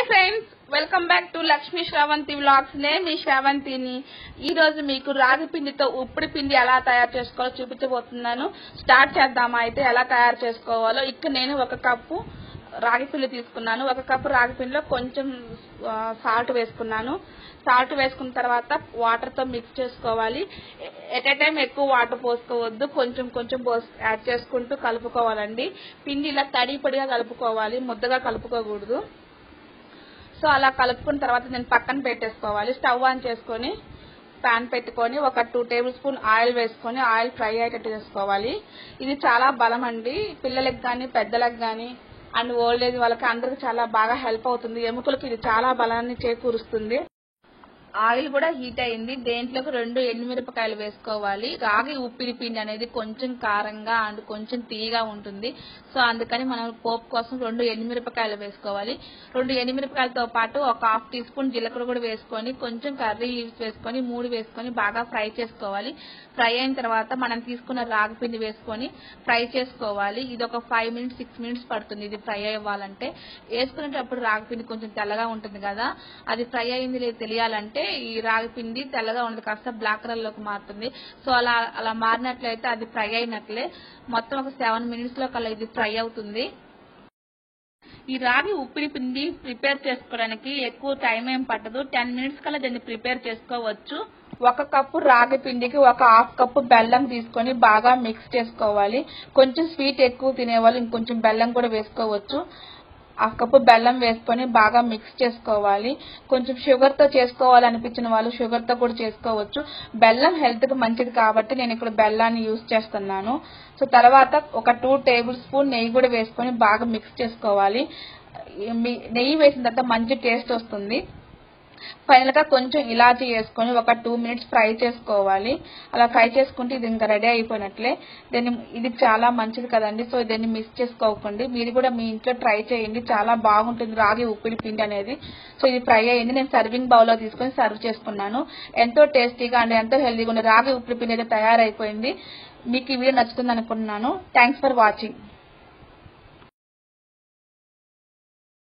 Friends, welcome back to Lakshmi Sravanthi vlogs. నేను మీ శ్రావంతిని. ఈ రోజు మీకు రాగి పిండితో ఉప్పుడు పిండి ఎలా తయారు చేసుకోవాలో చూపించబోతున్నాను. స్టార్ట్ చేద్దామా అయితే ఎలా తయారు చేసుకోవాలో. ఇక్కడ నేను 1 కప్పు రాగి పిండి తీసుకున్నాను. 1 కప్పు రాగి పిండిలో కొంచెం సాల్ట్ వేసుకున్నాను. సాల్ట్ వేసుకున్న తర్వాత వాటర్ తో మిక్స్ చేసుకోవాలి. ఎట్ ఏ టైం ఎక్కువ వాటర్ పోసుకోవద్దు, కొంచెం కొంచెం యాడ్ చేసుకుంటూ కలుపుకోవాలండి. పిండి ఇలా తడి పొడిగా కలుపుకోవాలి, ముద్దగా కలుపుకోకూడదు. సో అలా కలుపుకున్న తర్వాత నేను పక్కన పెట్టేసుకోవాలి. స్టవ్ ఆన్ చేసుకొని ప్యాన్ పెట్టుకొని ఒక 2 టేబుల్ స్పూన్ ఆయిల్ వేసుకొని ఆయిల్ ఫ్రై అయ్యేటట్టు చేసుకోవాలి. ఇది చాలా బలం అండి, పిల్లలకు కానీ పెద్దలకు కానీ అండ్ ఓల్డ్ ఏజ్ వాళ్ళకి అందరికి చాలా బాగా హెల్ప్ అవుతుంది. ఎముకలకు ఇది చాలా బలాన్ని చేకూరుస్తుంది. ఆయిల్ కూడా హీట్ అయింది. దేంట్లోకి 2 ఎండుమిరపకాయలు వేసుకోవాలి. రాగి ఉప్పిడి పిండి అనేది కొంచెం కారంగా అండ్ కొంచెం తీయగా ఉంటుంది. సో అందుకని మనం పోపు కోసం 2 ఎండుమిరపకాయలు వేసుకోవాలి. 2 ఎండుమిరపకాయలతో పాటు ఒక 1/2 టీ స్పూన్ జీలకర్ర కూడా వేసుకొని కొంచెం కర్రీ లీవ్స్ వేసుకొని 3 వేసుకొని బాగా ఫ్రై చేసుకోవాలి. ఫ్రై అయిన తర్వాత మనం తీసుకున్న రాగి పిండి వేసుకొని ఫ్రై చేసుకోవాలి. ఇది ఒక 5 మినిట్స్ 6 మినిట్స్ పడుతుంది ఇది ఫ్రై అవ్వాలంటే. వేసుకునేటప్పుడు రాగి పిండి కొంచెం తెల్లగా ఉంటుంది కదా, అది ఫ్రై అయింది లేదు తెలియాలంటే ఈ రాగి పిండి తెల్లగా ఉండదు, కాస్త బ్లాక్ కలర్ లోకి మారుతుంది. సో అలా మారినట్లయితే అది ఫ్రై అయినట్లే. మొత్తం ఒక 7 మినిట్స్ లో కల్లా ఇది ఫ్రై అవుతుంది. ఈ రాగి ఉప్పిడి పిండి ప్రిపేర్ చేసుకోవడానికి ఎక్కువ టైం ఏం పట్టదు. 10 మినిట్స్ కల్లా దీన్ని ప్రిపేర్ చేసుకోవచ్చు. 1 కప్పు రాగి పిండికి ఒక 1/2 కప్పు బెల్లం తీసుకొని బాగా మిక్స్ చేసుకోవాలి. కొంచెం స్వీట్ ఎక్కువ తినేవాళ్ళు ఇంకొంచెం బెల్లం కూడా వేసుకోవచ్చు. 1/2 కప్పు బెల్లం వేసుకొని బాగా మిక్స్ చేసుకోవాలి. కొంచెం షుగర్ తో చేసుకోవాలనిపించిన వాళ్ళు షుగర్ తో కూడా చేసుకోవచ్చు. బెల్లం హెల్త్ కు మంచిది కాబట్టి నేను ఇక్కడ బెల్లాన్ని యూజ్ చేస్తున్నాను. సో తర్వాత ఒక 2 టేబుల్ స్పూన్ నెయ్యి కూడా వేసుకొని బాగా మిక్స్ చేసుకోవాలి. నెయ్యి వేసిన తర్వాత మంచి టేస్ట్ వస్తుంది. ఫైనల్ గా కొంచెం ఇలాచీ వేసుకొని ఒక 2 మినిట్స్ ఫ్రై చేసుకోవాలి. అలా ఫ్రై చేసుకుంటే ఇది ఇంకా రెడీ అయిపోయినట్లే. ఇది చాలా మంచిది కదండి, సో దీన్ని మిస్ చేసుకోకండి. మీరు కూడా మీ ఇంట్లో ట్రై చేయండి, చాలా బాగుంటుంది రాగి ఉప్పిడి పిండి అనేది. సో ఇది ఫ్రై అయ్యింది, నేను సర్వింగ్ బౌల్ లో తీసుకొని సర్వ్ చేసుకున్నాను. ఎంతో టేస్టీగా అండ్ ఎంతో హెల్తీగా ఉన్న రాగి ఉప్పిడి పిండి అయితే తయారైపోయింది. మీకు ఈ వీడియో నచ్చుతుంది అనుకుంటున్నాను. Thanks for watching.